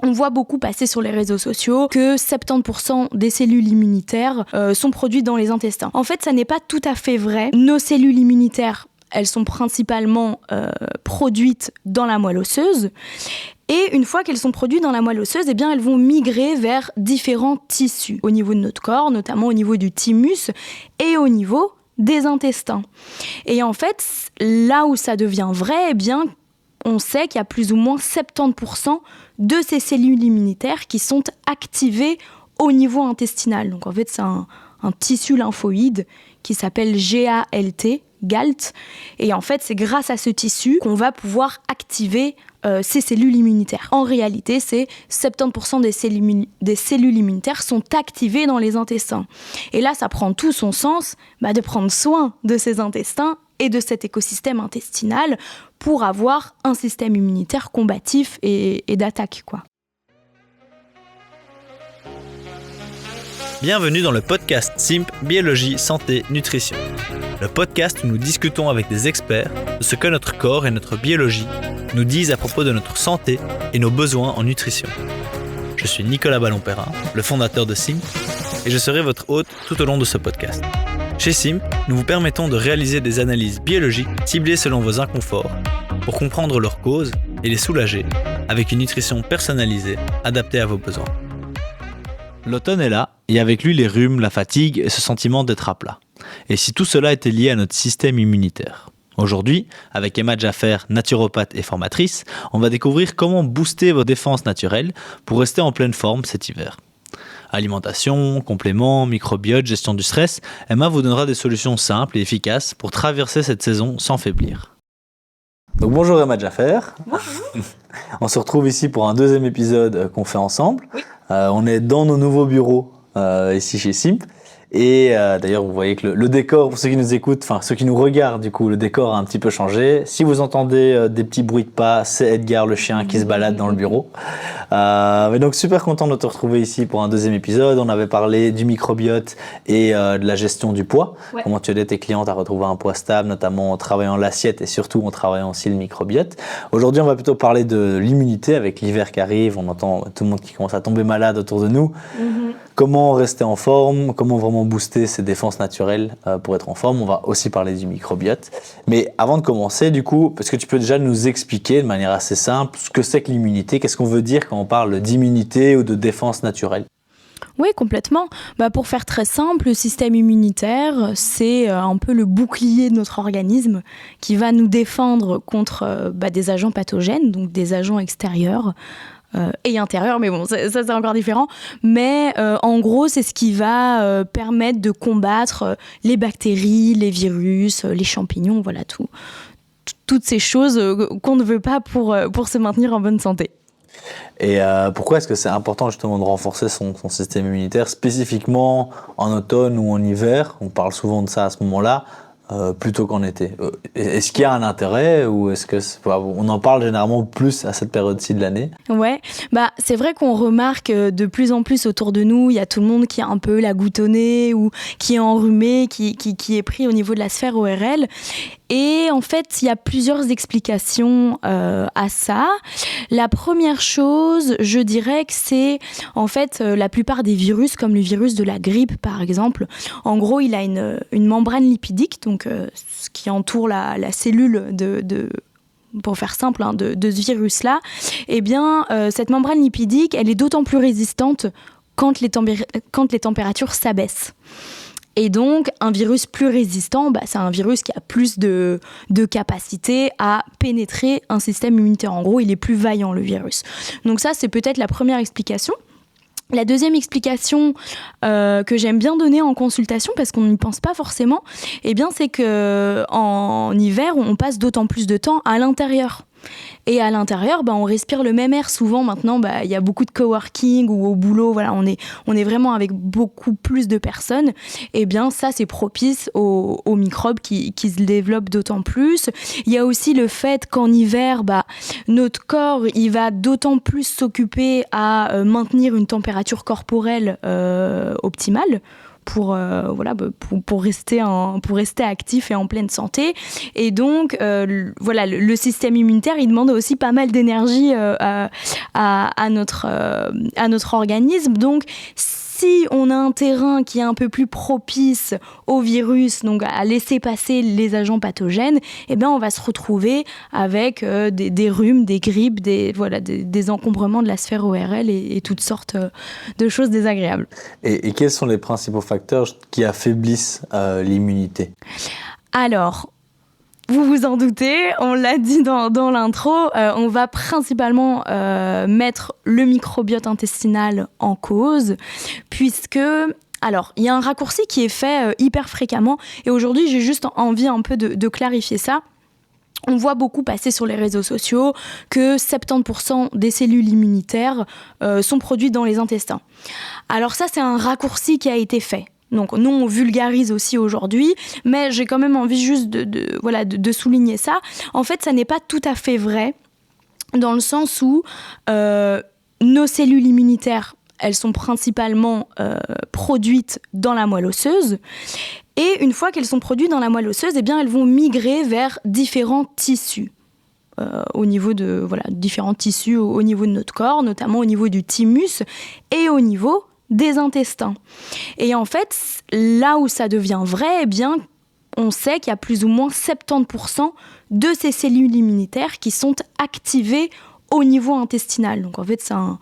On voit beaucoup passer sur les réseaux sociaux que 70% des cellules immunitaires sont produites dans les intestins. En fait, ça n'est pas tout à fait vrai. Nos cellules immunitaires, elles sont principalement produites dans la moelle osseuse. Et une fois qu'elles sont produites dans la moelle osseuse, eh bien, elles vont migrer vers différents tissus au niveau de notre corps, notamment au niveau du thymus et au niveau des intestins. Et en fait, là où ça devient vrai, eh bien, on sait qu'il y a plus ou moins 70% de ces cellules immunitaires qui sont activées au niveau intestinal. Donc en fait, c'est un tissu lymphoïde qui s'appelle GALT. Et en fait, c'est grâce à ce tissu qu'on va pouvoir activer ces cellules immunitaires. En réalité, c'est 70% des cellules immunitaires sont activées dans les intestins. Et là, ça prend tout son sens de prendre soin de ces intestins et de cet écosystème intestinal pour avoir un système immunitaire combatif et d'attaque, quoi. Bienvenue dans le podcast SIMP Biologie, Santé, Nutrition. Le podcast où nous discutons avec des experts de ce que notre corps et notre biologie nous disent à propos de notre santé et nos besoins en nutrition. Je suis Nicolas Ballon-Perrin, le fondateur de SIMP, et je serai votre hôte tout au long de ce podcast. Chez SIMP, nous vous permettons de réaliser des analyses biologiques ciblées selon vos inconforts pour comprendre leurs causes et les soulager avec une nutrition personnalisée adaptée à vos besoins. L'automne est là, et avec lui les rhumes, la fatigue et ce sentiment d'être à plat. Et si tout cela était lié à notre système immunitaire ? Aujourd'hui, avec Emma Jaffer, naturopathe et formatrice, on va découvrir comment booster vos défenses naturelles pour rester en pleine forme cet hiver. Alimentation, compléments, microbiote, gestion du stress, Emma vous donnera des solutions simples et efficaces pour traverser cette saison sans faiblir. Donc bonjour Emma Jaffer. Bonjour. On se retrouve ici pour un deuxième épisode qu'on fait ensemble. Oui. On est dans nos nouveaux bureaux ici chez SIMP. Et d'ailleurs, vous voyez que le décor, pour ceux qui nous écoutent, enfin ceux qui nous regardent, du coup, le décor a un petit peu changé. Si vous entendez des petits bruits de pas, c'est Edgar le chien qui se balade dans le bureau. Mais donc super content de te retrouver ici pour un deuxième épisode. On avait parlé du microbiote et de la gestion du poids. Ouais. Comment tu aides tes clientes à retrouver un poids stable, notamment en travaillant l'assiette et surtout en travaillant aussi le microbiote. Aujourd'hui, on va plutôt parler de l'immunité avec l'hiver qui arrive. On entend tout le monde qui commence à tomber malade autour de nous. Mm-hmm. Comment rester en forme, comment vraiment booster ses défenses naturelles pour être en forme. On va aussi parler du microbiote. Mais avant de commencer, du coup, est-ce que tu peux déjà nous expliquer de manière assez simple ce que c'est que l'immunité ? Qu'est-ce qu'on veut dire quand on parle d'immunité ou de défense naturelle ? Oui, complètement. Pour faire très simple, le système immunitaire, c'est un peu le bouclier de notre organisme qui va nous défendre contre des agents pathogènes, donc des agents extérieurs. Et intérieur, mais bon, ça c'est encore différent. Mais en gros, c'est ce qui va permettre de combattre les bactéries, les virus, les champignons, voilà, toutes ces choses qu'on ne veut pas pour se maintenir en bonne santé. Et pourquoi est-ce que c'est important justement de renforcer son système immunitaire, spécifiquement en automne ou en hiver ? On parle souvent de ça à ce moment-là. Plutôt qu'en été. Est-ce qu'il y a un intérêt ou est-ce que on en parle généralement plus à cette période-ci de l'année ? Ouais, c'est vrai qu'on remarque de plus en plus autour de nous, il y a tout le monde qui a un peu la goutte au nez ou qui est enrhumé, qui est pris au niveau de la sphère ORL. Et en fait, il y a plusieurs explications à ça. La première chose, je dirais que c'est en fait la plupart des virus, comme le virus de la grippe par exemple. En gros, il a une membrane lipidique, donc ce qui entoure la cellule pour faire simple, de ce virus-là. Eh bien, cette membrane lipidique, elle est d'autant plus résistante quand les températures s'abaissent. Et donc, un virus plus résistant, c'est un virus qui a plus de capacité à pénétrer un système immunitaire. En gros, il est plus vaillant, le virus. Donc ça, c'est peut-être la première explication. La deuxième explication que j'aime bien donner en consultation, parce qu'on n'y pense pas forcément, c'est qu'en hiver, on passe d'autant plus de temps à l'intérieur. Et à l'intérieur, on respire le même air. Souvent, maintenant, il y a beaucoup de coworking ou au boulot, voilà, on est vraiment avec beaucoup plus de personnes. Et bien, ça, c'est propice aux microbes qui se développent d'autant plus. Il y a aussi le fait qu'en hiver, notre corps, il va d'autant plus s'occuper à maintenir une température corporelle optimale pour rester actif et en pleine santé. Et donc, le système immunitaire, il demande aussi pas mal d'énergie à notre organisme. Donc, si on a un terrain qui est un peu plus propice au virus, donc à laisser passer les agents pathogènes, eh bien on va se retrouver avec des rhumes, des grippes, des encombrements de la sphère ORL et toutes sortes de choses désagréables. Et quels sont les principaux facteurs qui affaiblissent l'immunité ? Alors, vous vous en doutez, on l'a dit dans l'intro, on va principalement mettre le microbiote intestinal en cause, puisque, alors, il y a un raccourci qui est fait hyper fréquemment, et aujourd'hui, j'ai juste envie un peu de clarifier ça. On voit beaucoup passer sur les réseaux sociaux que 70% des cellules immunitaires sont produites dans les intestins. Alors ça, c'est un raccourci qui a été fait. Donc nous, on vulgarise aussi aujourd'hui, mais j'ai quand même envie juste de souligner ça. En fait, ça n'est pas tout à fait vrai, dans le sens où nos cellules immunitaires, elles sont principalement produites dans la moelle osseuse. Et une fois qu'elles sont produites dans la moelle osseuse, eh bien, elles vont migrer vers différents tissus. Au niveau de différents tissus au niveau de notre corps, notamment au niveau du thymus et au niveau des intestins. Et en fait, là où ça devient vrai, eh bien, on sait qu'il y a plus ou moins 70% de ces cellules immunitaires qui sont activées au niveau intestinal. Donc en fait, c'est un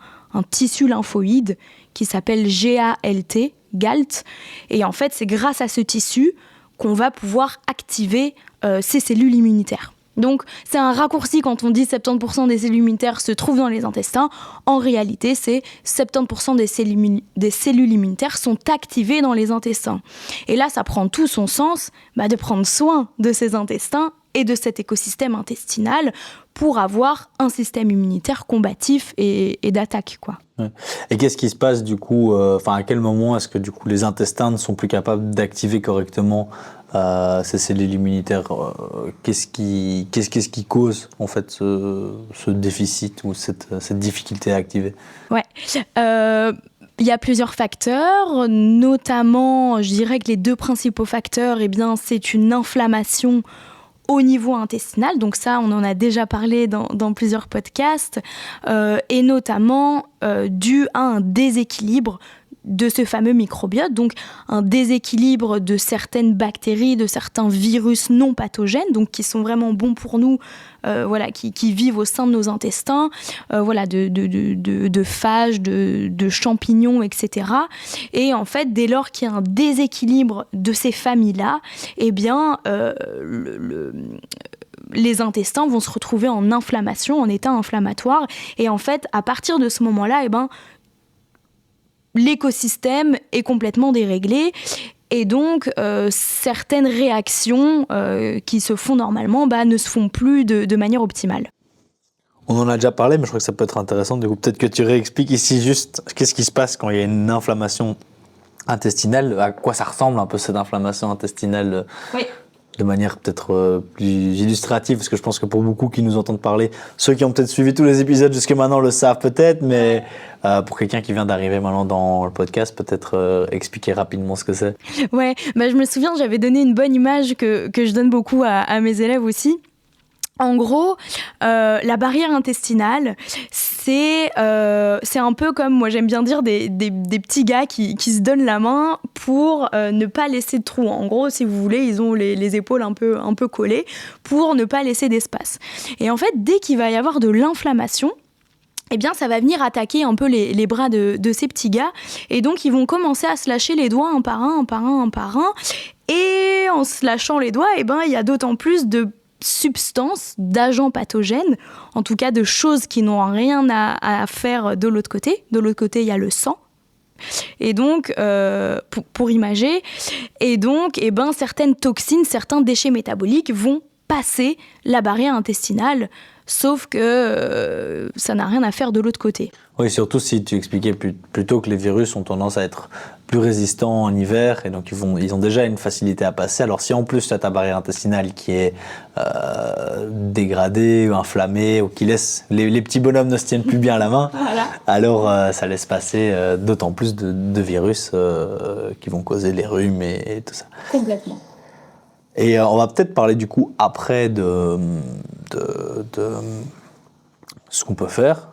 tissu lymphoïde qui s'appelle GALT. Et en fait, c'est grâce à ce tissu qu'on va pouvoir activer ces cellules immunitaires. Donc, c'est un raccourci quand on dit 70% des cellules immunitaires se trouvent dans les intestins. En réalité, c'est 70% des cellules immunitaires sont activées dans les intestins. Et là, ça prend tout son sens de prendre soin de ces intestins et de cet écosystème intestinal pour avoir un système immunitaire combatif et d'attaque, quoi. Ouais. Et qu'est-ce qui se passe du coup à quel moment est-ce que du coup les intestins ne sont plus capables d'activer correctement ces cellules immunitaires? Qu'est-ce qui cause en fait ce déficit ou cette difficulté à activer? Ouais. Il y a plusieurs facteurs, notamment, je dirais que les deux principaux facteurs, eh bien, c'est une inflammation au niveau intestinal, donc ça on en a déjà parlé dans plusieurs podcasts, et notamment dû à un déséquilibre de ce fameux microbiote, donc un déséquilibre de certaines bactéries, de certains virus non pathogènes, donc qui sont vraiment bons pour nous, qui vivent au sein de nos intestins, de phages, de champignons, etc. Et en fait, dès lors qu'il y a un déséquilibre de ces familles-là, eh bien, les intestins vont se retrouver en inflammation, en état inflammatoire. Et en fait, à partir de ce moment-là, eh ben, l'écosystème est complètement déréglé. Et donc, certaines réactions qui se font normalement ne se font plus de manière optimale. On en a déjà parlé, mais je crois que ça peut être intéressant. Du coup, peut-être que tu réexpliques ici juste qu'est-ce qui se passe quand il y a une inflammation intestinale, à quoi ça ressemble un peu cette inflammation intestinale. Oui. De manière peut-être plus illustrative, parce que je pense que pour beaucoup qui nous entendent parler, ceux qui ont peut-être suivi tous les épisodes jusque maintenant le savent peut-être, mais pour quelqu'un qui vient d'arriver maintenant dans le podcast, peut-être expliquer rapidement ce que c'est. Ouais, je me souviens, j'avais donné une bonne image que je donne beaucoup à mes élèves aussi. En gros, la barrière intestinale, c'est un peu comme, moi j'aime bien dire, des petits gars qui se donnent la main pour ne pas laisser de trous. En gros, si vous voulez, ils ont les épaules un peu collées pour ne pas laisser d'espace. Et en fait, dès qu'il va y avoir de l'inflammation, eh bien, ça va venir attaquer un peu les bras de ces petits gars. Et donc, ils vont commencer à se lâcher les doigts un par un. Et en se lâchant les doigts, eh ben, il y a d'autant plus de substances, d'agents pathogènes, en tout cas de choses qui n'ont rien à faire de l'autre côté. De l'autre côté, il y a le sang. Et donc, pour imager, et donc, eh ben, certaines toxines, certains déchets métaboliques vont passer la barrière intestinale sauf que ça n'a rien à faire de l'autre côté. Oui, surtout si tu expliquais plutôt que les virus ont tendance à être plus résistants en hiver et donc ils ont déjà une facilité à passer. Alors si en plus tu as ta barrière intestinale qui est dégradée ou inflammée ou qui laisse les petits bonhommes ne se tiennent plus bien à la main, voilà. Alors ça laisse passer d'autant plus de virus qui vont causer les rhumes et tout ça. Complètement. Et on va peut-être parler du coup après de ce qu'on peut faire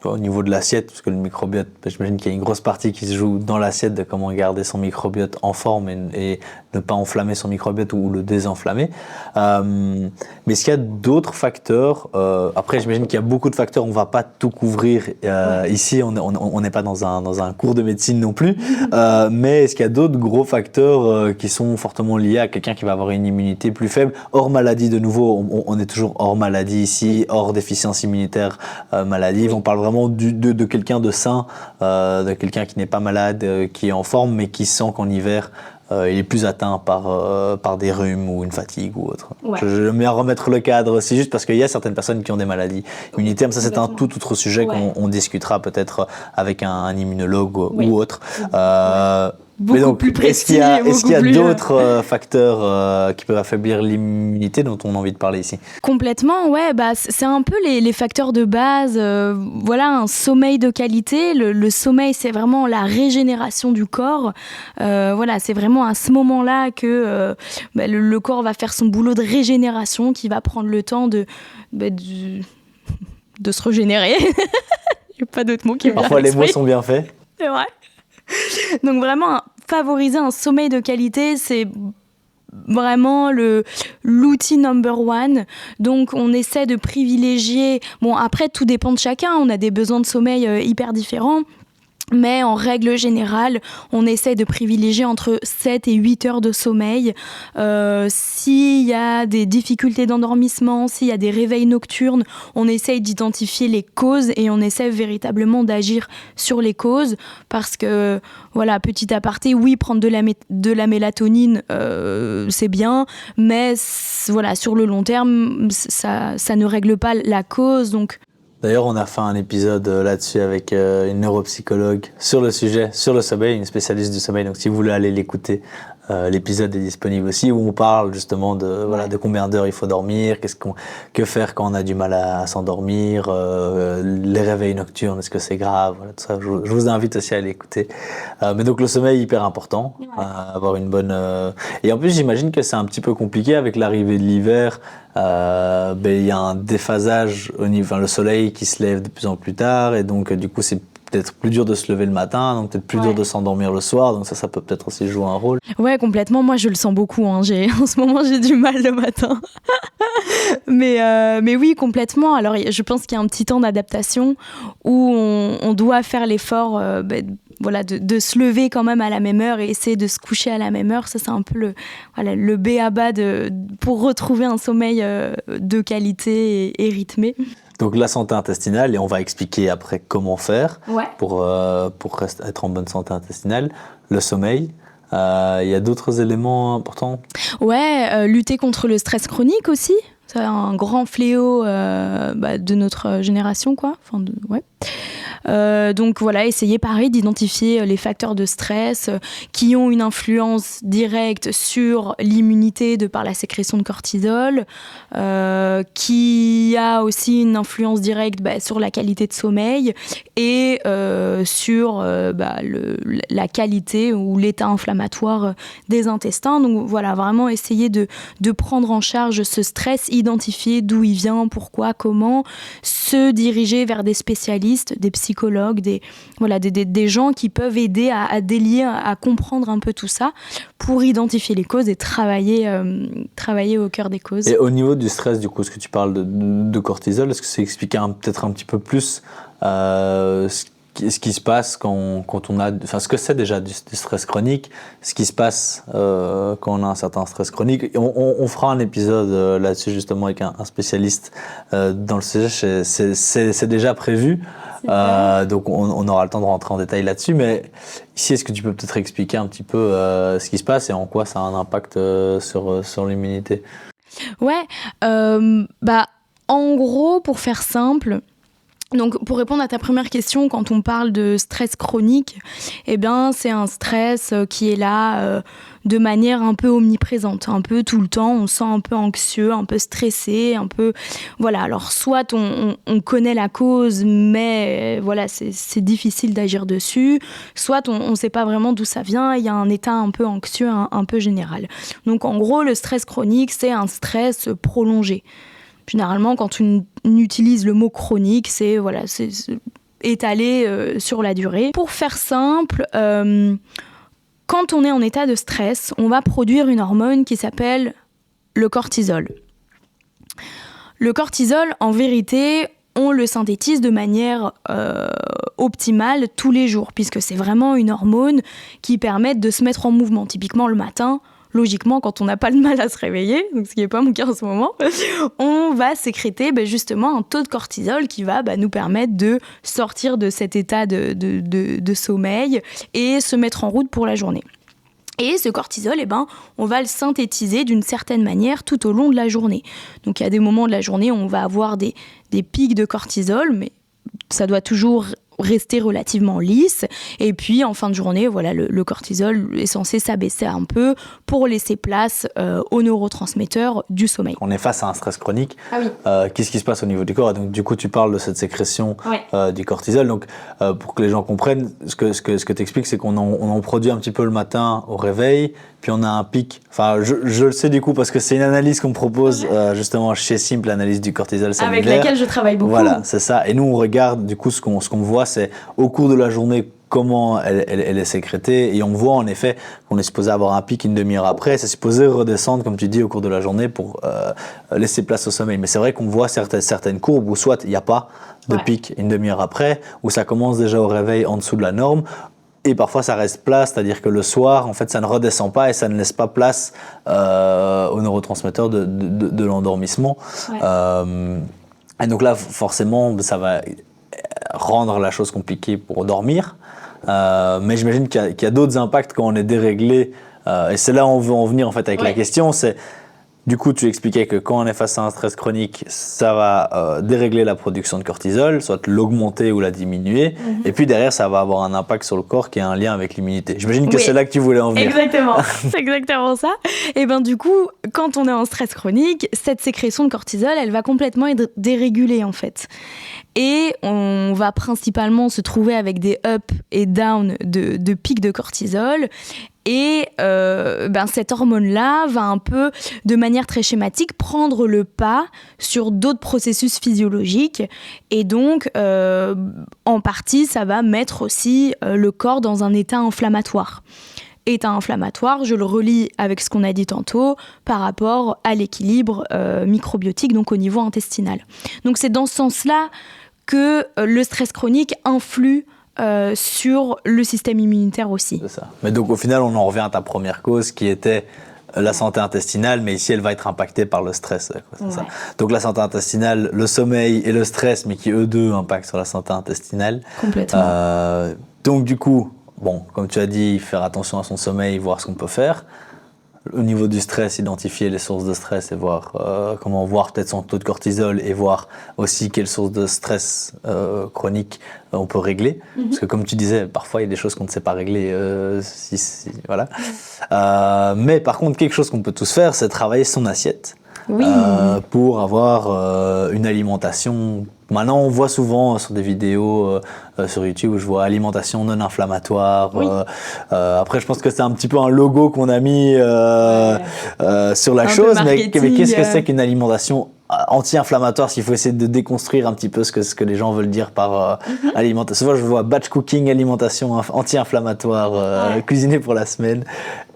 au niveau de l'assiette, parce que le microbiote, j'imagine qu'il y a une grosse partie qui se joue dans l'assiette de comment garder son microbiote en forme et ne pas enflammer son microbiote ou le désenflammer. Mais est-ce qu'il y a d'autres facteurs après, j'imagine qu'il y a beaucoup de facteurs, on ne va pas tout couvrir ici, on n'est pas dans un cours de médecine non plus, mais est-ce qu'il y a d'autres gros facteurs qui sont fortement liés à quelqu'un qui va avoir une immunité plus faible, hors maladie de nouveau, on est toujours hors maladie ici, hors déficience immunitaire maladive, on parle vraiment de quelqu'un de sain, de quelqu'un qui n'est pas malade, qui est en forme, mais qui sent qu'en hiver, il est plus atteint par des rhumes ou une fatigue ou autre. Ouais. Je mets à remettre le cadre, c'est juste parce qu'il y a certaines personnes qui ont des maladies immunitaires, mais ça c'est un tout autre sujet qu'on discutera peut-être avec un immunologue ou autre. Beaucoup donc, plus précis. Est-ce qu'il y a d'autres facteurs qui peuvent affaiblir l'immunité dont on a envie de parler ici ? Complètement, ouais. Bah, c'est un peu les facteurs de base. Voilà, un sommeil de qualité. Le sommeil, c'est vraiment la régénération du corps. Voilà, c'est vraiment à ce moment-là que le corps va faire son boulot de régénération, qui va prendre le temps de se régénérer. Il n'y a pas d'autres mots qui me viennent à l'esprit. Parfois, les mots sont bien faits. C'est vrai. Donc vraiment, favoriser un sommeil de qualité, c'est vraiment l'outil number one. Donc on essaie de privilégier... Bon, après, tout dépend de chacun. On a des besoins de sommeil hyper différents. Mais en règle générale, on essaie de privilégier entre 7 et 8 heures de sommeil. S'il y a des difficultés d'endormissement, s'il y a des réveils nocturnes, on essaye d'identifier les causes et on essaie véritablement d'agir sur les causes. Parce que, voilà, petit aparté, oui, prendre de la mélatonine, c'est bien. Mais voilà, sur le long terme, ça ne règle pas la cause. Donc, d'ailleurs, on a fait un épisode là-dessus avec une neuropsychologue sur le sujet, sur le sommeil, une spécialiste du sommeil. Donc, si vous voulez aller l'écouter, l'épisode est disponible aussi, où on parle justement de combien d'heures il faut dormir, que faire quand on a du mal à s'endormir, les réveils nocturnes, est-ce que c'est grave, voilà, tout ça. Je vous invite aussi à l'écouter. Mais donc, le sommeil est hyper important, avoir une bonne... Et en plus, j'imagine que c'est un petit peu compliqué avec l'arrivée de l'hiver. Il y a un déphasage au niveau, le soleil qui se lève de plus en plus tard et donc du coup c'est peut-être plus dur de se lever le matin, donc peut-être plus dur de s'endormir le soir, donc ça peut peut-être aussi jouer un rôle. Ouais, complètement, moi je le sens beaucoup, en ce moment j'ai du mal le matin. mais oui, complètement. Alors je pense qu'il y a un petit temps d'adaptation où on doit faire l'effort voilà, de se lever quand même à la même heure et essayer de se coucher à la même heure. Ça, c'est un peu le b.a.-ba pour retrouver un sommeil de qualité et rythmé. Donc la santé intestinale, et on va expliquer après comment faire pour être en bonne santé intestinale. Le sommeil, il y a d'autres éléments importants ? Ouais, lutter contre le stress chronique aussi. C'est un grand fléau de notre génération, quoi. Enfin, donc voilà, essayer pareil d'identifier les facteurs de stress qui ont une influence directe sur l'immunité de par la sécrétion de cortisol, qui a aussi une influence directe sur la qualité de sommeil et sur la qualité ou l'état inflammatoire des intestins. Donc voilà, vraiment essayer de prendre en charge ce stress, identifier d'où il vient, pourquoi, comment, se diriger vers des spécialistes, des psychologues, des gens qui peuvent aider à délier, à comprendre un peu tout ça pour identifier les causes et travailler au cœur des causes. Et au niveau du stress, du coup, est-ce que tu parles de cortisol, est-ce que c'est expliquer peut-être un petit peu plus ce qui se passe quand on a... Enfin, ce que c'est déjà du stress chronique, ce qui se passe quand on a un certain stress chronique. On fera un épisode là-dessus justement avec un spécialiste dans le sujet, c'est déjà prévu. Donc on aura le temps de rentrer en détail là-dessus, mais ici est-ce que tu peux peut-être expliquer un petit peu ce qui se passe et en quoi ça a un impact sur l'immunité ? Ouais, En gros, pour faire simple, donc pour répondre à ta première question, quand on parle de stress chronique, eh bien, c'est un stress qui est là de manière un peu omniprésente, un peu tout le temps, on se sent un peu anxieux, un peu stressé, un peu... Voilà, alors soit on connaît la cause, mais voilà, c'est difficile d'agir dessus, soit on ne sait pas vraiment d'où ça vient, il y a un état un peu anxieux, un peu général. Donc en gros, le stress chronique, c'est un stress prolongé. Généralement, quand on utilise le mot chronique, c'est étalé sur la durée. Pour faire simple, quand on est en état de stress, on va produire une hormone qui s'appelle le cortisol. Le cortisol, en vérité, on le synthétise de manière optimale tous les jours, puisque c'est vraiment une hormone qui permet de se mettre en mouvement. Typiquement, le matin, logiquement, quand on n'a pas le mal à se réveiller, donc ce qui n'est pas mon cas en ce moment, on va sécréter justement un taux de cortisol qui va nous permettre de sortir de cet état de sommeil et se mettre en route pour la journée. Et ce cortisol, on va le synthétiser d'une certaine manière tout au long de la journée. Donc il y a des moments de la journée où on va avoir des pics de cortisol, mais ça doit toujours rester relativement lisse. Et puis, en fin de journée, voilà, le cortisol est censé s'abaisser un peu pour laisser place aux neurotransmetteurs du sommeil. On est face à un stress chronique. Ah oui. Qu'est-ce qui se passe au niveau du corps? Et donc, du coup, tu parles de cette sécrétion du cortisol. Donc, pour que les gens comprennent, ce que tu expliques, c'est qu'on en produit un petit peu le matin au réveil, puis on a un pic. Enfin, je le sais du coup parce que c'est une analyse qu'on propose justement chez Simp, l'analyse du cortisol cellulaire. Avec laquelle je travaille beaucoup. Voilà, c'est ça. Et nous, on regarde du coup ce qu'on voit, c'est au cours de la journée comment elle est sécrétée, et on voit en effet qu'on est supposé avoir un pic une demi-heure après, c'est supposé redescendre comme tu dis au cours de la journée pour laisser place au sommeil. Mais c'est vrai qu'on voit certaines courbes où soit il n'y a pas de pic une demi-heure après, où ça commence déjà au réveil en dessous de la norme, et parfois ça reste plat, c'est-à-dire que le soir en fait ça ne redescend pas et ça ne laisse pas place aux neurotransmetteurs de l'endormissement. Et donc là forcément ça va rendre la chose compliquée pour dormir. Mais j'imagine qu'il y a d'autres impacts quand on est déréglé. Et c'est là où on veut en venir en fait avec la question. C'est, du coup, tu expliquais que quand on est face à un stress chronique, ça va dérégler la production de cortisol, soit l'augmenter ou la diminuer. Et puis derrière, ça va avoir un impact sur le corps qui a un lien avec l'immunité. J'imagine que c'est là que tu voulais en venir. Exactement, c'est exactement ça. Et du coup, quand on est en stress chronique, cette sécrétion de cortisol, elle va complètement être dérégulée en fait. Et on va principalement se trouver avec des up et down de pics de cortisol. Et cette hormone-là va un peu, de manière très schématique, prendre le pas sur d'autres processus physiologiques. Et donc, en partie, ça va mettre aussi le corps dans un état inflammatoire. État inflammatoire, je le relie avec ce qu'on a dit tantôt, par rapport à l'équilibre microbiotique, donc au niveau intestinal. Donc c'est dans ce sens-là que le stress chronique influe sur le système immunitaire aussi. C'est ça. Mais donc au final, on en revient à ta première cause qui était la santé intestinale, mais ici elle va être impactée par le stress. C'est ça. Donc la santé intestinale, le sommeil et le stress, mais qui eux deux impactent sur la santé intestinale. Complètement. Donc du coup, comme tu as dit, faire attention à son sommeil, voir ce qu'on peut faire. Au niveau du stress, identifier les sources de stress et voir comment voir peut-être son taux de cortisol et voir aussi quelles sources de stress chronique on peut régler. Parce que comme tu disais, parfois il y a des choses qu'on ne sait pas régler. Voilà. Mais par contre, quelque chose qu'on peut tous faire, c'est travailler son assiette. Pour avoir une alimentation. Maintenant, on voit souvent sur des vidéos sur YouTube où je vois alimentation non inflammatoire. Après, je pense que c'est un petit peu un logo qu'on a mis sur la chose. Mais qu'est-ce que c'est qu'une alimentation anti-inflammatoire, s'il faut essayer de déconstruire un petit peu ce que les gens veulent dire par alimentation. Souvent, je vois batch cooking, alimentation anti-inflammatoire, cuisiner pour la semaine.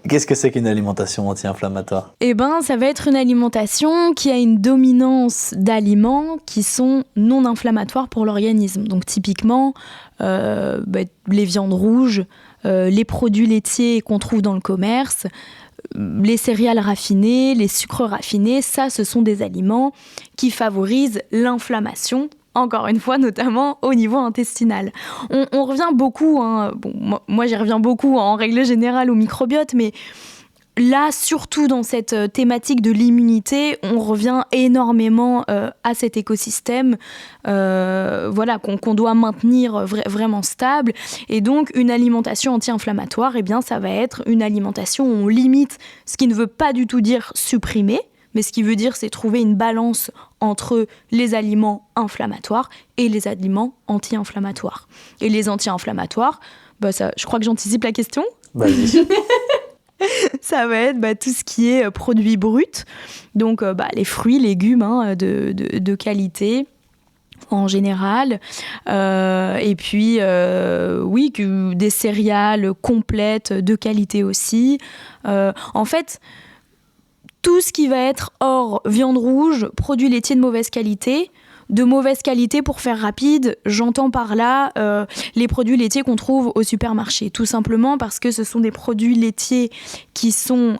Qu'est-ce que c'est qu'une alimentation anti-inflammatoire ? Ça va être une alimentation qui a une dominance d'aliments qui sont non inflammatoires pour l'organisme. Donc typiquement, les viandes rouges, les produits laitiers qu'on trouve dans le commerce, les céréales raffinées, les sucres raffinés, ça, ce sont des aliments qui favorisent l'inflammation, encore une fois, notamment au niveau intestinal. On revient beaucoup, moi j'y reviens beaucoup en règle générale au microbiote, mais là, surtout dans cette thématique de l'immunité, on revient énormément à cet écosystème qu'on doit maintenir vraiment stable. Et donc, une alimentation anti-inflammatoire, eh bien, ça va être une alimentation où on limite, ce qui ne veut pas du tout dire supprimer, mais ce qui veut dire, c'est trouver une balance entre les aliments inflammatoires et les aliments anti-inflammatoires. Et les anti-inflammatoires, je crois que j'anticipe la question. Vas-y. Ça va être tout ce qui est produits bruts, donc les fruits, légumes de qualité en général, et puis des céréales complètes de qualité aussi. En fait, tout ce qui va être hors viande rouge, produits laitiers de mauvaise qualité. De mauvaise qualité, pour faire rapide, j'entends par là les produits laitiers qu'on trouve au supermarché. Tout simplement parce que ce sont des produits laitiers qui sont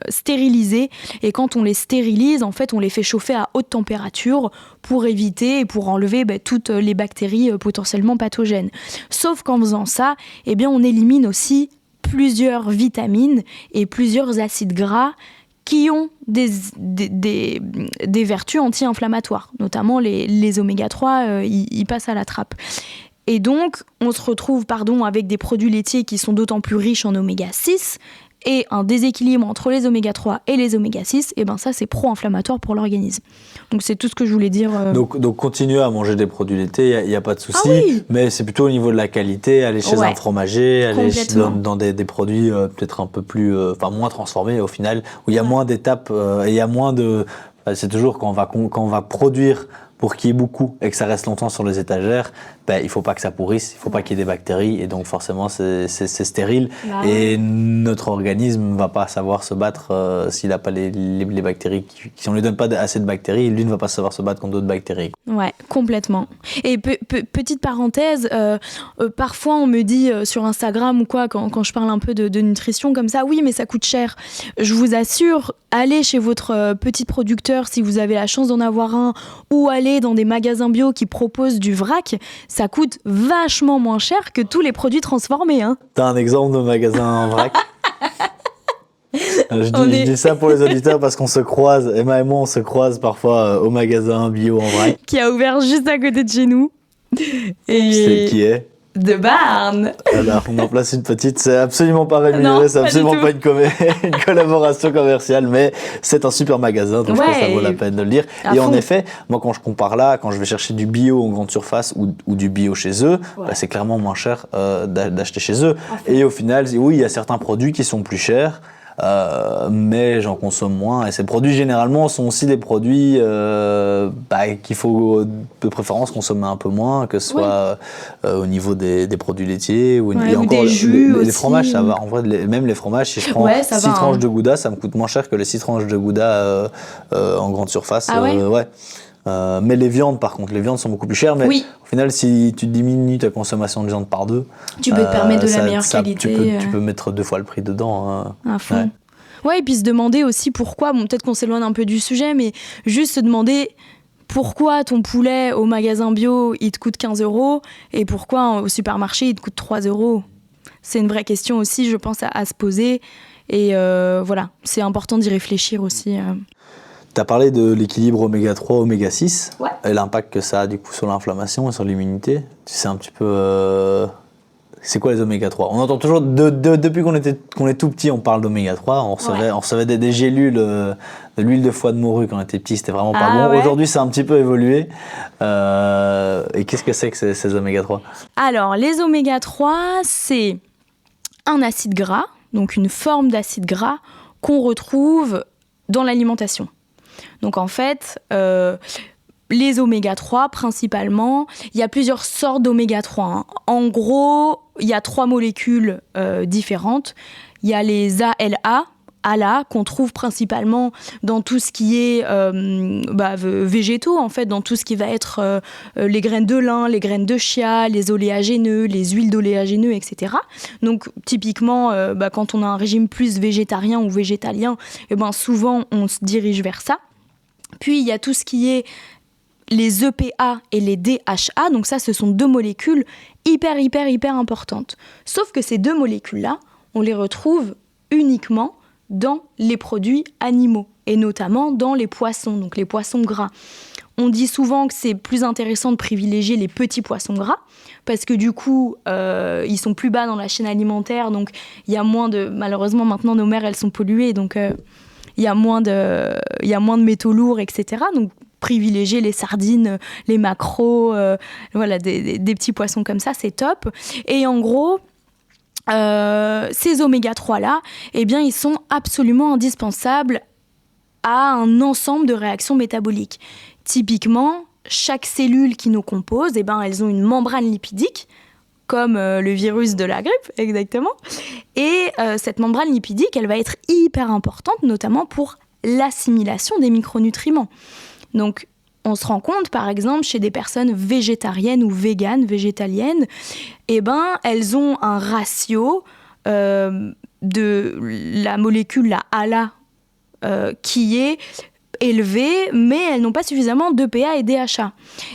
stérilisés. Et quand on les stérilise, en fait, on les fait chauffer à haute température pour éviter et pour enlever toutes les bactéries potentiellement pathogènes. Sauf qu'en faisant ça, eh bien, on élimine aussi plusieurs vitamines et plusieurs acides gras qui ont des vertus anti-inflammatoires, notamment les oméga 3, ils passent à la trappe. Et donc, on se retrouve avec des produits laitiers qui sont d'autant plus riches en oméga 6, et un déséquilibre entre les oméga 3 et les oméga 6, et ça c'est pro-inflammatoire pour l'organisme. Donc c'est tout ce que je voulais dire. Donc continuez à manger des produits laitiers, il n'y a pas de souci, oui. Mais c'est plutôt au niveau de la qualité, aller chez un fromager, aller dans des produits peut-être un peu plus, moins transformés au final, où il y a moins d'étapes, et il y a moins de... c'est toujours quand on va produire pour qu'il y ait beaucoup et que ça reste longtemps sur les étagères, il ne faut pas que ça pourrisse, il ne faut pas qu'il y ait des bactéries, et donc forcément c'est stérile, et notre organisme ne va pas savoir se battre s'il n'a pas les bactéries, si on ne lui donne pas assez de bactéries, lui ne va pas savoir se battre contre d'autres bactéries. Ouais, complètement. Et petite parenthèse, parfois on me dit sur Instagram ou quoi, quand je parle un peu de nutrition comme ça, oui mais ça coûte cher. Je vous assure, allez chez votre petit producteur si vous avez la chance d'en avoir un, ou allez dans des magasins bio qui proposent du vrac, ça coûte vachement moins cher que tous les produits transformés. T'as un exemple de magasin en vrac? Je dis ça pour les auditeurs parce qu'on se croise, Emma et moi on se croise parfois au magasin bio en vrac. Qui a ouvert juste à côté de chez nous. C'est qui est De Barn. Alors, on en place une petite, c'est absolument pas rémunéré, c'est absolument pas une collaboration commerciale, mais c'est un super magasin, donc je pense que ça vaut la peine de le dire. Et en effet, moi quand je compare là, quand je vais chercher du bio en grande surface ou du bio chez eux, c'est clairement moins cher d'acheter chez eux. Et au final, oui, il y a certains produits qui sont plus chers, mais j'en consomme moins, et ces produits généralement sont aussi des produits qu'il faut de préférence consommer un peu moins, que ce soit au niveau des produits laitiers ou encore des jus les fromages, ça va. En vrai, même les fromages, si je prends 6 tranches de Gouda, ça me coûte moins cher que les 6 tranches de Gouda en grande surface. Mais les viandes, par contre, les viandes sont beaucoup plus chères. Mais au final, si tu diminues ta consommation de viande par 2, tu peux te permettre de la meilleure qualité. Tu peux mettre 2 fois le prix dedans. À fond. Ouais, et puis se demander aussi pourquoi, peut-être qu'on s'éloigne un peu du sujet, mais juste se demander pourquoi ton poulet au magasin bio, il te coûte 15 € et pourquoi au supermarché, il te coûte 3 €. C'est une vraie question aussi, je pense, à se poser. Et c'est important d'y réfléchir aussi. Tu as parlé de l'équilibre oméga 3, oméga 6, et l'impact que ça a du coup sur l'inflammation et sur l'immunité. Tu sais un petit peu... C'est quoi les oméga 3 ? On entend toujours, depuis qu'on est tout petit, on parle d'oméga 3. On recevait des gélules de l'huile de foie de morue quand on était petit, c'était vraiment pas bon. Aujourd'hui, ça a un petit peu évolué. Et qu'est-ce que c'est que ces oméga 3 ? Alors, les oméga 3, c'est un acide gras, donc une forme d'acide gras qu'on retrouve dans l'alimentation. Donc en fait... les oméga 3, principalement, il y a plusieurs sortes d'oméga 3. En gros, il y a 3 molécules différentes. Il y a les ALA, qu'on trouve principalement dans tout ce qui est végétaux, en fait, dans tout ce qui va être les graines de lin, les graines de chia, les oléagineux, les huiles d'oléagineux, etc. Donc, typiquement, quand on a un régime plus végétarien ou végétalien, souvent, on se dirige vers ça. Puis, il y a tout ce qui est les EPA et les DHA, donc ça, ce sont 2 molécules hyper importantes. Sauf que ces 2 molécules-là, on les retrouve uniquement dans les produits animaux, et notamment dans les poissons, donc les poissons gras. On dit souvent que c'est plus intéressant de privilégier les petits poissons gras, parce que du coup, ils sont plus bas dans la chaîne alimentaire, donc il y a moins de... Malheureusement, maintenant, nos mers, elles sont polluées, donc il y a moins de métaux lourds, etc. Donc, privilégier les sardines, les maquereaux, voilà, des petits poissons comme ça, c'est top. Et en gros... ces oméga 3 là, eh bien, ils sont absolument indispensables à un ensemble de réactions métaboliques. Typiquement, chaque cellule qui nous compose, eh ben, elles ont une membrane lipidique, comme le virus de la grippe, exactement. Et cette membrane lipidique, elle va être hyper importante, notamment pour l'assimilation des micronutriments. Donc, on se rend compte, par exemple, chez des personnes végétariennes ou véganes, végétaliennes, eh ben, elles ont un ratio de la molécule, la ALA, qui est élevé, mais elles n'ont pas suffisamment d'EPA et DHA.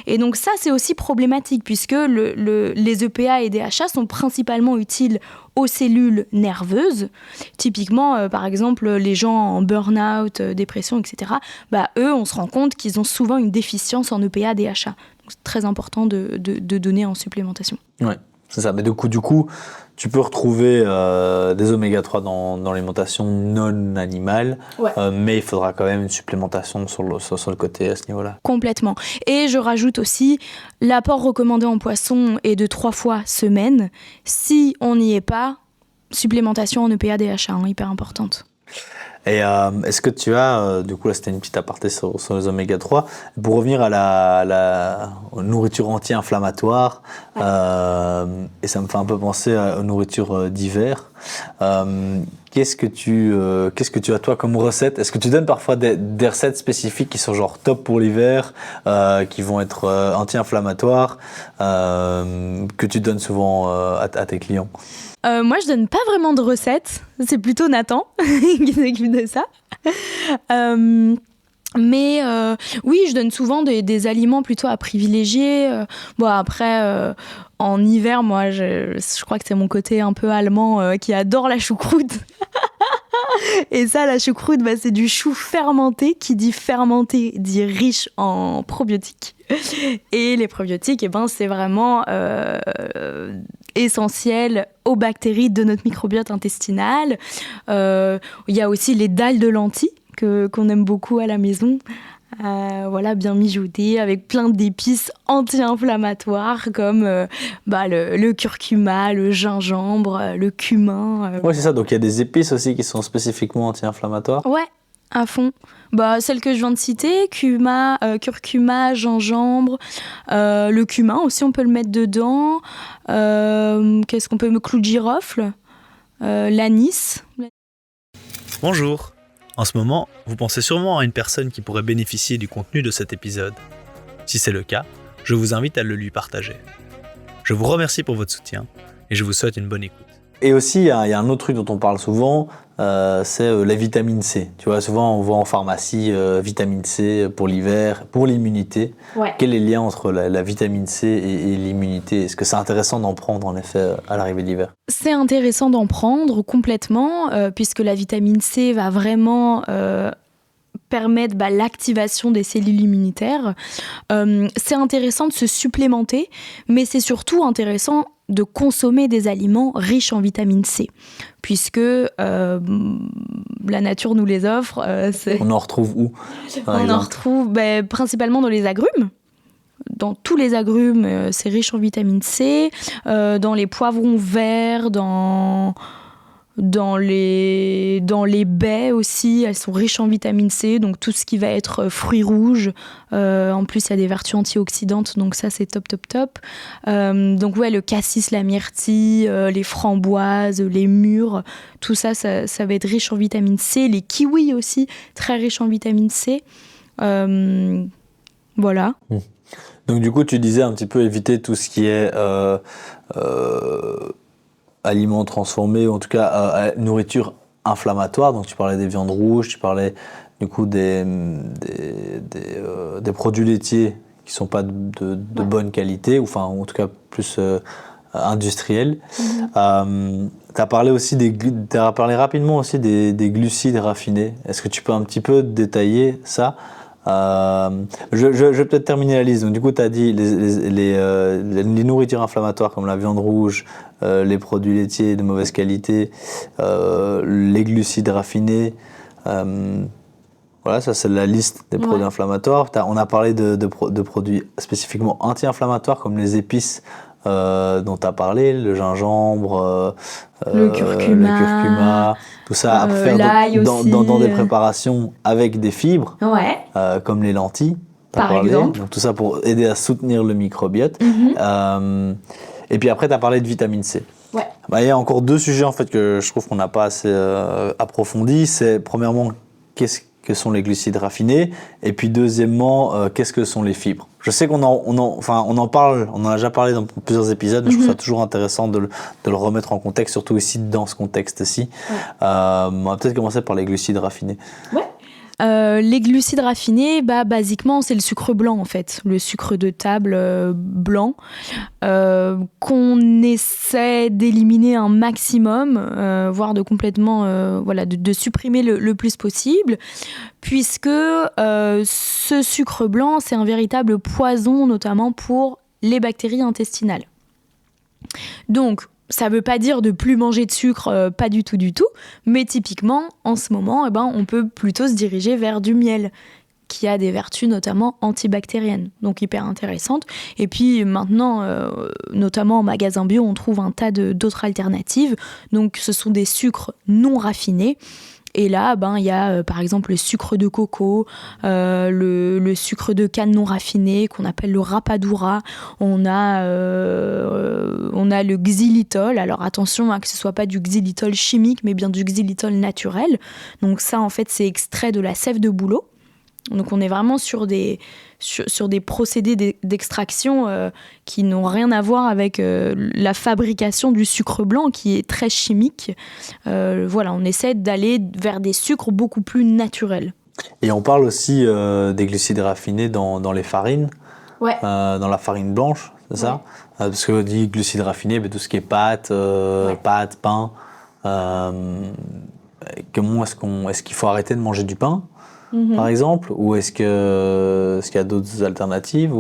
Et donc ça, c'est aussi problématique, puisque les EPA et DHA sont principalement utiles aux cellules nerveuses. Typiquement, par exemple, les gens en burn-out, dépression, etc., bah, eux, on se rend compte qu'ils ont souvent une déficience en EPA, DHA. Donc, c'est très important de donner en supplémentation. Ouais, c'est ça. Mais du coup, tu peux retrouver des oméga 3 dans l'alimentation non animale, ouais. Mais il faudra quand même une supplémentation sur le côté à ce niveau-là. Complètement. Et je rajoute aussi, l'apport recommandé en poisson est de 3 fois semaine. Si on n'y est pas, supplémentation en EPA, DHA, hyper importante. Et est-ce que tu as, du coup là c'était une petite aparté sur les oméga 3, pour revenir à la nourriture anti-inflammatoire, ouais. Et ça me fait un peu penser aux nourritures d'hiver, qu'est-ce que tu as toi comme recette? Est-ce que tu donnes parfois des recettes spécifiques qui sont genre top pour l'hiver, qui vont être anti-inflammatoires, que tu donnes souvent à tes clients? Moi, je donne pas vraiment de recettes. C'est plutôt Nathan qui s'occupe de ça. Mais oui, je donne souvent des aliments plutôt à privilégier. Bon, après, en hiver, moi, je crois que c'est mon côté un peu allemand qui adore la choucroute. Et ça, la choucroute, bah, c'est du chou fermenté. Qui dit fermenté dit riche en probiotiques. Et les probiotiques, eh ben, c'est vraiment essentiel aux bactéries de notre microbiote intestinal. Il y a aussi les dalles de lentilles qu'on aime beaucoup à la maison. Voilà, bien mijotées avec plein d'épices anti-inflammatoires comme le curcuma, le gingembre, le cumin. Oui, c'est ça. Donc il y a des épices aussi qui sont spécifiquement anti-inflammatoires. Ouais, à fond. Bah, celles que je viens de citer, curcuma, gingembre, le cumin aussi, on peut le mettre dedans. Qu'est-ce qu'on peut mettre? Clou de girofle, l'anis. Bonjour. En ce moment, vous pensez sûrement à une personne qui pourrait bénéficier du contenu de cet épisode. Si c'est le cas, je vous invite à le lui partager. Je vous remercie pour votre soutien et je vous souhaite une bonne écoute. Et aussi, il y a un autre truc dont on parle souvent, c'est la vitamine C. Tu vois, souvent on voit en pharmacie vitamine C pour l'hiver, pour l'immunité. Ouais. Quel est le lien entre la vitamine C et l'immunité? Est-ce que c'est intéressant d'en prendre en effet à l'arrivée de l'hiver? C'est intéressant d'en prendre complètement, puisque la vitamine C va vraiment permettre l'activation des cellules immunitaires. C'est intéressant de se supplémenter, mais c'est surtout intéressant de consommer des aliments riches en vitamine C, puisque la nature nous les offre. On en retrouve où, On en retrouve principalement dans les agrumes. Dans tous les agrumes, c'est riche en vitamine C. Dans les poivrons verts, dans les baies aussi, elles sont riches en vitamine C, donc tout ce qui va être fruits rouges. En plus, il y a des vertus antioxydantes, donc ça, c'est top. Donc ouais, le cassis, la myrtille, les framboises, les mûres, tout ça va être riche en vitamine C. Les kiwis aussi, très riches en vitamine C. Voilà. Donc du coup, tu disais un petit peu éviter tout ce qui est... aliments transformés, ou en tout cas nourriture inflammatoire. Donc tu parlais des viandes rouges, tu parlais du coup des produits laitiers qui sont pas de bonne qualité, ou enfin en tout cas plus industriels. Tu as parlé rapidement aussi des glucides raffinés. Est-ce que tu peux un petit peu détailler ça? Je vais peut-être terminer la liste. Donc, du coup, tu as dit les nourritures inflammatoires comme la viande rouge, les produits laitiers de mauvaise qualité, les glucides raffinés. Voilà, ça c'est la liste des produits inflammatoires. On a parlé de produits spécifiquement anti-inflammatoires comme les épices dont tu as parlé, le gingembre, le curcuma, tout ça à faire dans des préparations avec des fibres, comme les lentilles, par exemple. Donc, tout ça pour aider à soutenir le microbiote. Et puis après, tu as parlé de vitamine C. Il y a encore 2 sujets en fait, que je trouve qu'on n'a pas assez approfondis. C'est premièrement, qu'est-ce que sont les glucides raffinés, et puis deuxièmement, qu'est-ce que sont les fibres. Je sais qu'on en parle, on en a déjà parlé dans plusieurs épisodes, mais je trouve ça toujours intéressant de le remettre en contexte, surtout ici dans ce contexte-ci. On va peut-être commencer par les glucides raffinés. Les glucides raffinés, basiquement, c'est le sucre blanc en fait, le sucre de table blanc qu'on essaie d'éliminer un maximum, voire de complètement, de supprimer le plus possible, puisque ce sucre blanc, c'est un véritable poison, notamment pour les bactéries intestinales. Donc, ça ne veut pas dire de plus manger de sucre, pas du tout, mais typiquement, en ce moment, on peut plutôt se diriger vers du miel, qui a des vertus notamment antibactériennes, donc hyper intéressantes. Et puis maintenant, notamment en magasin bio, on trouve un tas d'autres alternatives. Donc ce sont des sucres non raffinés. Et là, il y a par exemple le sucre de coco, le sucre de canne non raffiné qu'on appelle le rapadura. On a le xylitol. Alors attention que ce soit pas du xylitol chimique, mais bien du xylitol naturel. Donc ça, en fait, c'est extrait de la sève de bouleau. Donc on est vraiment sur des procédés d'extraction qui n'ont rien à voir avec la fabrication du sucre blanc qui est très chimique. On essaie d'aller vers des sucres beaucoup plus naturels. Et on parle aussi des glucides raffinés dans les farines, dans la farine blanche, c'est ça? Parce qu'on dit glucides raffinés, tout ce qui est pâtes, pain. Est-ce qu'il faut arrêter de manger du pain? Par exemple, ou est-ce qu'il y a d'autres alternatives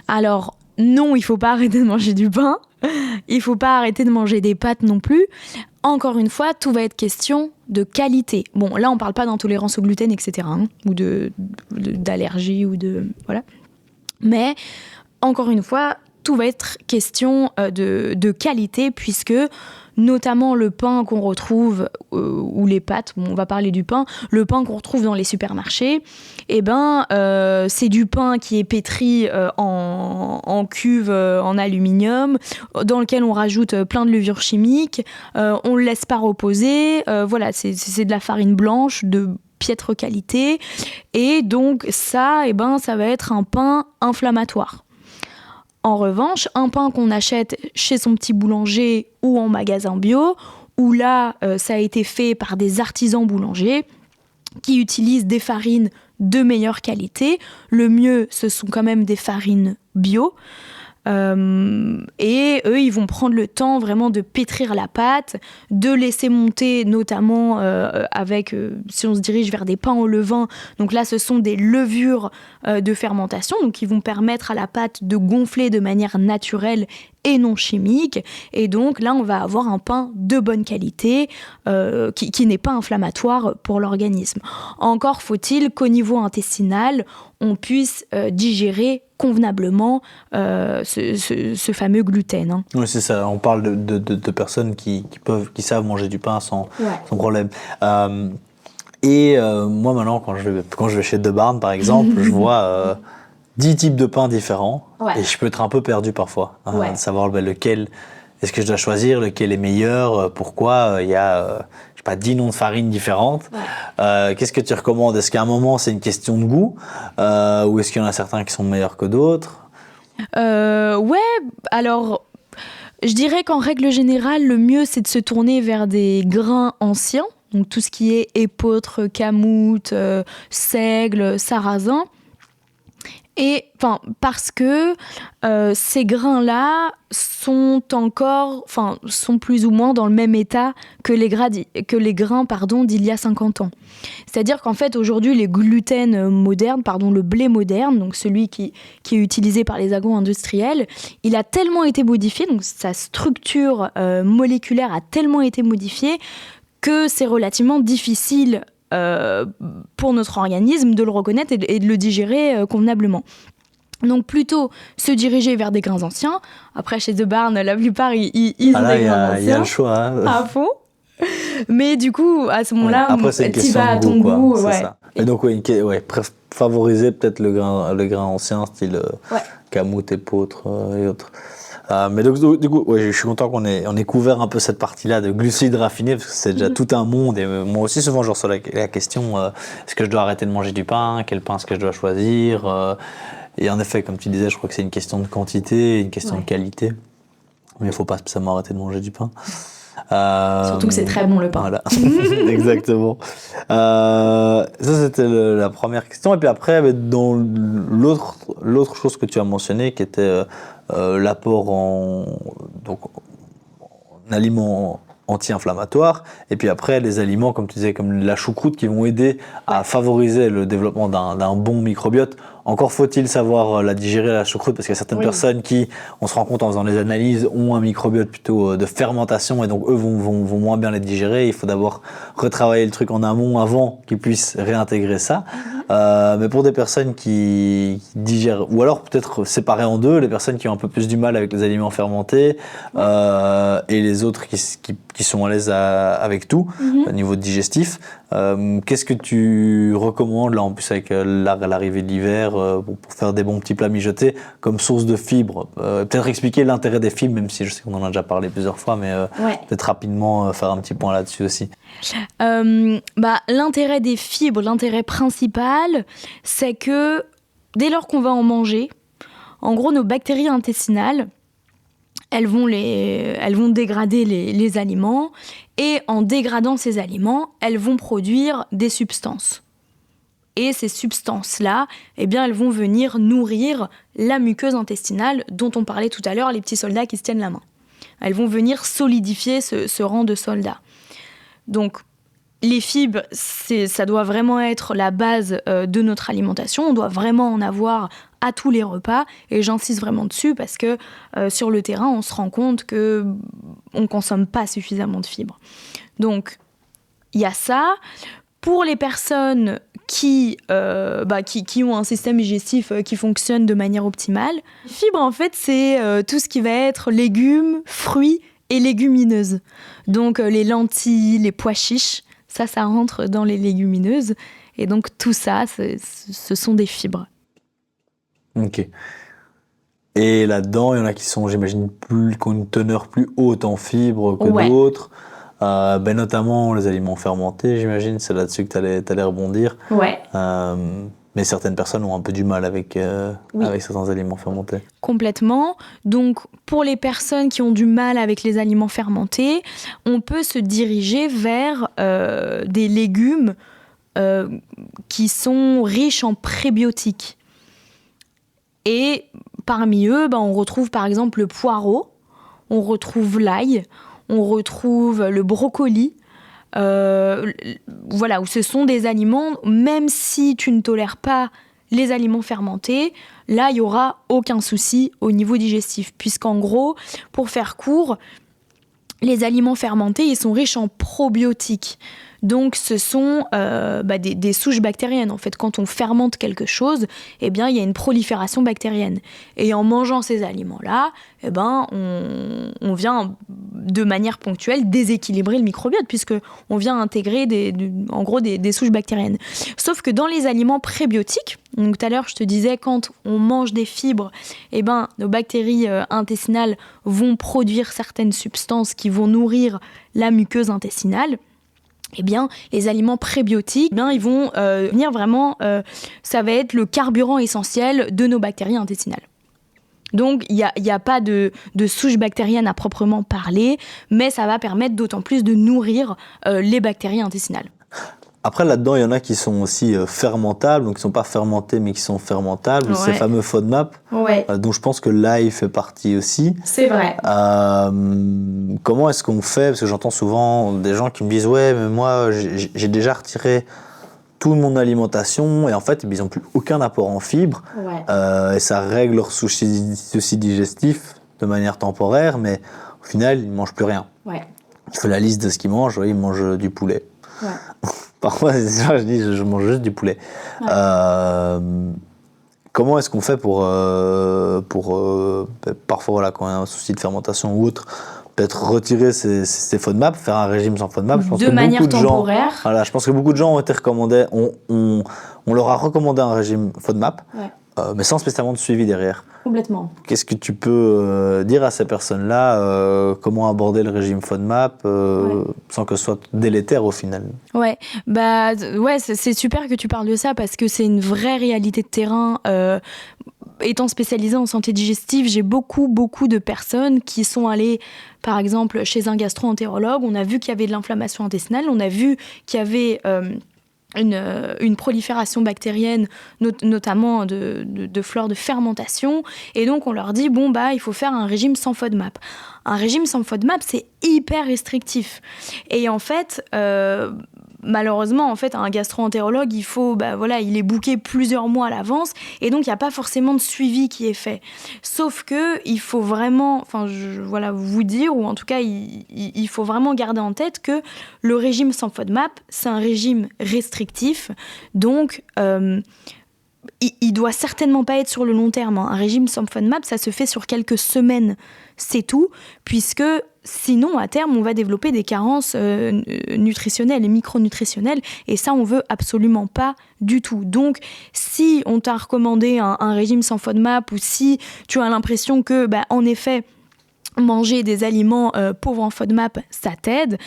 Alors, non, il ne faut pas arrêter de manger du pain. Il ne faut pas arrêter de manger des pâtes non plus. Encore une fois, tout va être question de qualité. Bon, là, on ne parle pas d'intolérance au gluten, etc. Ou d'allergie, ou de... Voilà. Mais, encore une fois, tout va être question de qualité, puisque... notamment le pain qu'on retrouve, ou les pâtes, on va parler du pain, le pain qu'on retrouve dans les supermarchés, c'est du pain qui est pétri en cuve en aluminium, dans lequel on rajoute plein de levures chimiques, on ne le laisse pas reposer, c'est de la farine blanche de piètre qualité, et donc ça va être un pain inflammatoire. En revanche, un pain qu'on achète chez son petit boulanger ou en magasin bio, où là, ça a été fait par des artisans boulangers qui utilisent des farines de meilleure qualité. Le mieux, ce sont quand même des farines bio. Et eux, ils vont prendre le temps vraiment de pétrir la pâte, de laisser monter notamment si on se dirige vers des pains au levain, donc là ce sont des levures de fermentation, donc qui vont permettre à la pâte de gonfler de manière naturelle et non chimique, et donc là on va avoir un pain de bonne qualité qui n'est pas inflammatoire pour l'organisme. Encore faut-il qu'au niveau intestinal on puisse digérer convenablement ce fameux gluten. Oui, c'est ça. On parle de personnes qui savent manger du pain sans problème. Moi maintenant, quand je vais chez De Barn par exemple, je vois 10 types de pains différents et je peux être un peu perdu parfois, de savoir lequel est-ce que je dois choisir, lequel est meilleur, pourquoi il y a 10 noms de farine différentes. Qu'est-ce que tu recommandes? Est-ce qu'à un moment c'est une question de goût ou est-ce qu'il y en a certains qui sont meilleurs que d'autres? Alors je dirais qu'en règle générale le mieux c'est de se tourner vers des grains anciens, donc tout ce qui est épeautre, camoute, seigle, sarrasin. Et parce que ces grains-là sont plus ou moins dans le même état que les grains d'il y a 50 ans. C'est-à-dire qu'en fait, aujourd'hui, les gluten modernes, le blé moderne, donc celui qui est utilisé par les agro-industriels, il a tellement été modifié, donc sa structure moléculaire a tellement été modifiée que c'est relativement difficile pour notre organisme de le reconnaître et de le digérer convenablement. Donc plutôt se diriger vers des grains anciens. Après, chez The Barn, la plupart, ils ont des grains anciens. Il y a le choix. À fond. Mais du coup, à ce moment-là, tu vas à ton goût. C'est ça. Et donc, favoriser peut-être le grain ancien, style Kamut et Pôtre et autres. Mais donc, du coup, je suis content qu'on ait couvert un peu cette partie-là de glucides raffinés, parce que c'est déjà tout un monde. Et moi aussi, souvent, je reçois la question est-ce que je dois arrêter de manger du pain ? Quel pain est-ce que je dois choisir ? Et en effet, comme tu disais, je crois que c'est une question de quantité, une question de qualité. Mais il ne faut pas spécialement arrêter de manger du pain. Surtout que c'est très bon le pain. Voilà, exactement. Ça, c'était la première question. Et puis après, dans l'autre chose que tu as mentionnée, qui était l'apport en aliments anti-inflammatoires, et puis après les aliments, comme tu disais, comme la choucroute, qui vont aider à favoriser le développement d'un bon microbiote. Encore faut-il savoir la digérer, la choucroute, parce qu'il y a certaines personnes qui, on se rend compte en faisant les analyses, ont un microbiote plutôt de fermentation, et donc eux vont moins bien les digérer. Il faut d'abord retravailler le truc en amont avant qu'ils puissent réintégrer ça. Mais pour des personnes qui digèrent, ou alors peut-être séparer en deux, les personnes qui ont un peu plus du mal avec les aliments fermentés et les autres qui sont à l'aise avec tout au niveau digestif, qu'est-ce que tu recommandes là en plus avec l'arrivée de l'hiver pour faire des bons petits plats mijotés comme source de fibres, peut-être expliquer l'intérêt des fibres, même si je sais qu'on en a déjà parlé plusieurs fois, mais peut-être rapidement faire un petit point là-dessus aussi. L'intérêt des fibres, l'intérêt principal, c'est que dès lors qu'on va en manger, en gros nos bactéries intestinales, elles vont dégrader les aliments, et en dégradant ces aliments, elles vont produire des substances. Et ces substances-là, elles vont venir nourrir la muqueuse intestinale dont on parlait tout à l'heure, les petits soldats qui se tiennent la main. Elles vont venir solidifier ce rang de soldats. Donc, les fibres, ça doit vraiment être la base de notre alimentation. On doit vraiment en avoir à tous les repas. Et j'insiste vraiment dessus parce que sur le terrain, on se rend compte qu'on ne consomme pas suffisamment de fibres. Donc, il y a ça. Pour les personnes qui ont un système digestif qui fonctionne de manière optimale, fibres, en fait, c'est tout ce qui va être légumes, fruits et légumineuses. Donc, les lentilles, les pois chiches, ça rentre dans les légumineuses. Et donc, tout ça, ce sont des fibres. Ok. Et là-dedans, il y en a qui sont, j'imagine, qui ont une teneur plus haute en fibres que d'autres. Notamment les aliments fermentés, j'imagine. C'est là-dessus que tu allais rebondir. Ouais. Mais certaines personnes ont un peu du mal avec certains aliments fermentés. Complètement. Donc, pour les personnes qui ont du mal avec les aliments fermentés, on peut se diriger vers des légumes qui sont riches en prébiotiques. Et parmi eux, on retrouve par exemple le poireau, on retrouve l'ail, on retrouve le brocoli. Où ce sont des aliments, même si tu ne tolères pas les aliments fermentés, là, il n'y aura aucun souci au niveau digestif. Puisqu'en gros, pour faire court, les aliments fermentés, ils sont riches en probiotiques. Donc, ce sont des souches bactériennes. En fait, quand on fermente quelque chose, il y a une prolifération bactérienne. Et en mangeant ces aliments-là, on vient de manière ponctuelle déséquilibrer le microbiote, puisqu'on vient intégrer des souches bactériennes. Sauf que dans les aliments prébiotiques, donc tout à l'heure, je te disais, quand on mange des fibres, nos bactéries intestinales vont produire certaines substances qui vont nourrir la muqueuse intestinale. Les aliments prébiotiques, ils vont venir vraiment, ça va être le carburant essentiel de nos bactéries intestinales. Donc, il n'y a pas de souche bactérienne à proprement parler, mais ça va permettre d'autant plus de nourrir les bactéries intestinales. Après, là-dedans, il y en a qui sont aussi fermentables, donc qui ne sont pas fermentés, mais qui sont fermentables. Ces fameux FODMAP, dont je pense que l'ail fait partie aussi. C'est vrai. Comment est-ce qu'on fait? Parce que j'entends souvent des gens qui me disent « Ouais, mais moi, j'ai déjà retiré toute mon alimentation et en fait, ils n'ont plus aucun apport en fibres. Et ça règle leur souci digestif de manière temporaire, mais au final, ils ne mangent plus rien. » Je fais la liste de ce qu'ils mangent, ils mangent du poulet. Parfois, je dis je mange juste du poulet. Comment est-ce qu'on fait pour parfois voilà, quand il y a un souci de fermentation ou autre, peut-être retirer ces FODMAP, faire un régime sans FODMAP? Je pense de manière temporaire. Je pense que beaucoup de gens ont été recommandés, on leur a recommandé un régime FODMAP, mais sans spécialement de suivi derrière. Complètement. Qu'est-ce que tu peux dire à ces personnes-là, comment aborder le régime FODMAP sans que ce soit délétère au final? C'est super que tu parles de ça parce que c'est une vraie réalité de terrain. Étant spécialisée en santé digestive, j'ai beaucoup de personnes qui sont allées, par exemple, chez un gastro-entérologue. On a vu qu'il y avait de l'inflammation intestinale, on a vu qu'il y avait une prolifération bactérienne, notamment de flore de fermentation. Et donc, on leur dit, il faut faire un régime sans FODMAP. Un régime sans FODMAP, c'est hyper restrictif. Et en fait, malheureusement, un gastro-entérologue, il est booké plusieurs mois à l'avance. Et donc, il n'y a pas forcément de suivi qui est fait. Sauf que il faut vraiment, vous dire, ou en tout cas, il faut vraiment garder en tête que le régime sans FODMAP, c'est un régime restrictif. Donc, il doit certainement pas être sur le long terme. Un régime sans FODMAP, ça se fait sur quelques semaines, c'est tout, puisque sinon, à terme, on va développer des carences nutritionnelles et micronutritionnelles, et ça, on veut absolument pas du tout. Donc, si on t'a recommandé un régime sans FODMAP, ou si tu as l'impression que, en effet, manger des aliments pauvres en FODMAP, ça t'aide,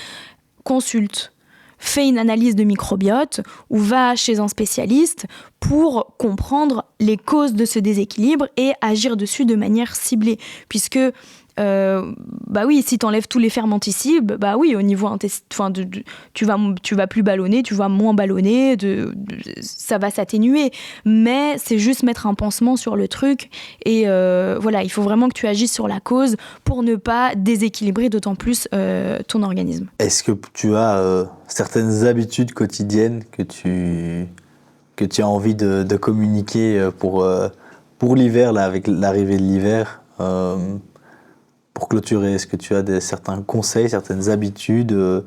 consulte. Fais une analyse de microbiote ou va chez un spécialiste pour comprendre les causes de ce déséquilibre et agir dessus de manière ciblée. Puisque, si tu enlèves tous les fermenticides, au niveau intestin, tu vas plus ballonner, tu vas moins ballonner, ça va s'atténuer. Mais c'est juste mettre un pansement sur le truc. Et il faut vraiment que tu agisses sur la cause pour ne pas déséquilibrer d'autant plus ton organisme. Est-ce que tu as certaines habitudes quotidiennes que tu as envie de communiquer pour l'hiver, là, avec l'arrivée de l'hiver, pour clôturer? Est-ce que tu as certains conseils, certaines habitudes?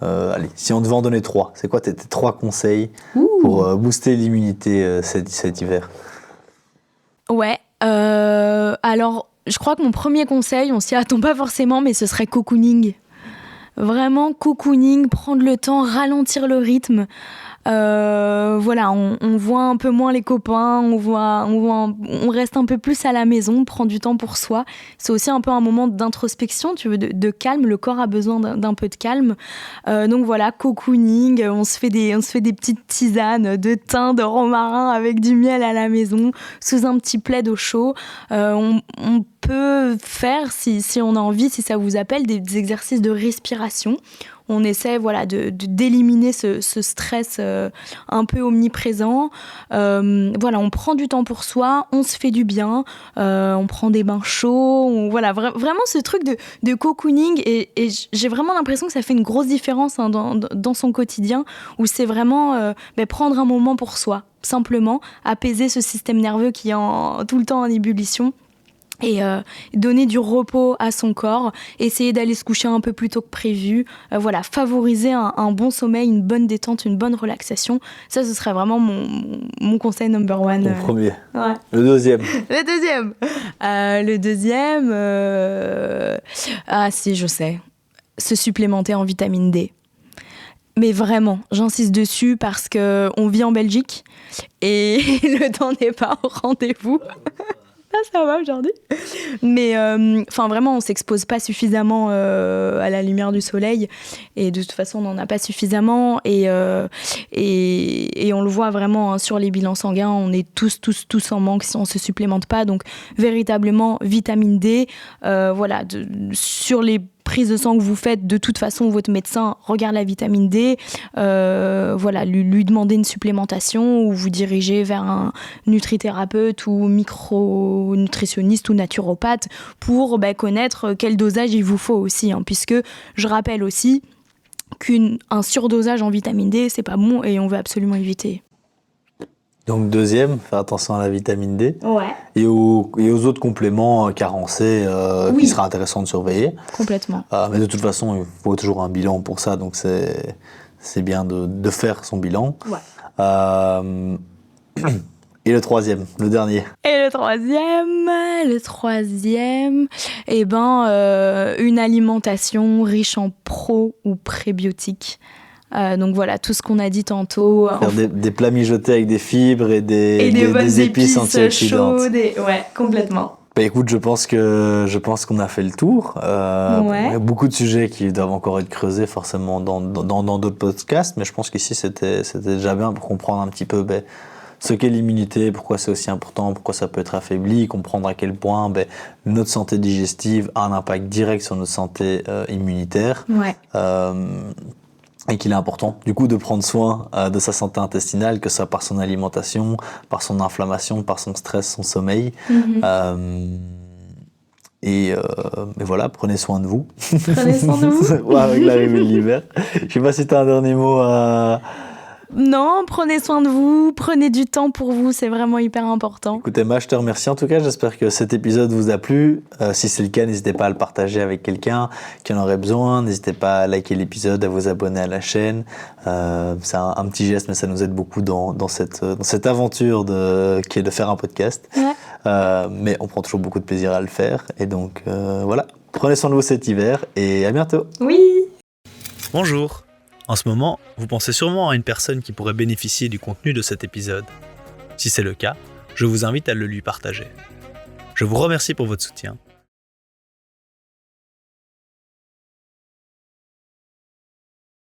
Allez, si on devait en donner 3, c'est quoi tes 3 conseils pour booster l'immunité cet hiver? Alors, je crois que mon premier conseil, on s'y attend pas forcément, mais ce serait cocooning. Vraiment, cocooning, prendre le temps, ralentir le rythme. On voit un peu moins les copains, on reste un peu plus à la maison, prend du temps pour soi. C'est aussi un peu un moment d'introspection, de calme. Le corps a besoin d'un peu de calme. Donc voilà, cocooning, on se fait des petites tisanes de thym, de romarin avec du miel à la maison, sous un petit plaid au chaud. On peut faire, si on a envie, si ça vous appelle, des exercices de respiration. On essaie d'éliminer ce stress un peu omniprésent. On prend du temps pour soi, on se fait du bien, on prend des bains chauds. Vraiment ce truc de cocooning. Et j'ai vraiment l'impression que ça fait une grosse différence dans son quotidien, où c'est vraiment prendre un moment pour soi, simplement apaiser ce système nerveux qui est tout le temps en ébullition. Et donner du repos à son corps, essayer d'aller se coucher un peu plus tôt que prévu, favoriser un bon sommeil, une bonne détente, une bonne relaxation. Ça, ce serait vraiment mon conseil number one. Mon premier. Ouais. Le deuxième. Le deuxième, si, je sais. Se supplémenter en vitamine D. Mais vraiment, j'insiste dessus parce qu'on vit en Belgique et le temps n'est pas au rendez-vous. Ça va aujourd'hui. Mais vraiment, on s'expose pas suffisamment à la lumière du soleil. Et de toute façon, on n'en a pas suffisamment. Et on le voit vraiment sur les bilans sanguins. On est tous en manque si on se supplémente pas. Donc, véritablement, vitamine D. Sur les prise de sang que vous faites, de toute façon, votre médecin regarde la vitamine D, lui demander une supplémentation ou vous diriger vers un nutrithérapeute ou micronutritionniste ou naturopathe pour connaître quel dosage il vous faut aussi, hein, puisque je rappelle aussi qu'un surdosage en vitamine D, c'est pas bon et on veut absolument éviter. Donc deuxième, faire attention à la vitamine D. Ouais. Et aux autres compléments carencés qui sera intéressant de surveiller. Complètement. Mais de toute façon, il faut toujours un bilan pour ça, donc c'est bien de faire son bilan. Ouais. Et le troisième, le dernier. Et le troisième, une alimentation riche en pro ou prébiotiques. Donc voilà, tout ce qu'on a dit tantôt. Faire des plats mijotés avec des fibres et des épices antioxydantes. Chaudes. Ouais, complètement. Écoute, je pense qu'on a fait le tour. Il y a beaucoup de sujets qui doivent encore être creusés forcément dans d'autres podcasts, mais je pense qu'ici c'était déjà bien pour comprendre un petit peu ce qu'est l'immunité, pourquoi c'est aussi important, pourquoi ça peut être affaibli, comprendre à quel point notre santé digestive a un impact direct sur notre santé immunitaire. Ouais. Et qu'il est important, du coup, de prendre soin de sa santé intestinale, que ce soit par son alimentation, par son inflammation, par son stress, son sommeil. Et voilà, prenez soin de vous. Prenez soin de vous. Avec l'arrivée de l'hiver. Je ne sais pas si tu as un dernier mot à... Non, prenez soin de vous, prenez du temps pour vous, c'est vraiment hyper important. Écoutez, Emma, je te remercie en tout cas, j'espère que cet épisode vous a plu. Si c'est le cas, n'hésitez pas à le partager avec quelqu'un qui en aurait besoin, n'hésitez pas à liker l'épisode, à vous abonner à la chaîne. C'est un petit geste, mais ça nous aide beaucoup dans cette aventure qui est de faire un podcast. Ouais. Mais on prend toujours beaucoup de plaisir à le faire, et donc voilà, prenez soin de vous cet hiver, et à bientôt. Oui. Bonjour. En ce moment, vous pensez sûrement à une personne qui pourrait bénéficier du contenu de cet épisode. Si c'est le cas, je vous invite à le lui partager. Je vous remercie pour votre soutien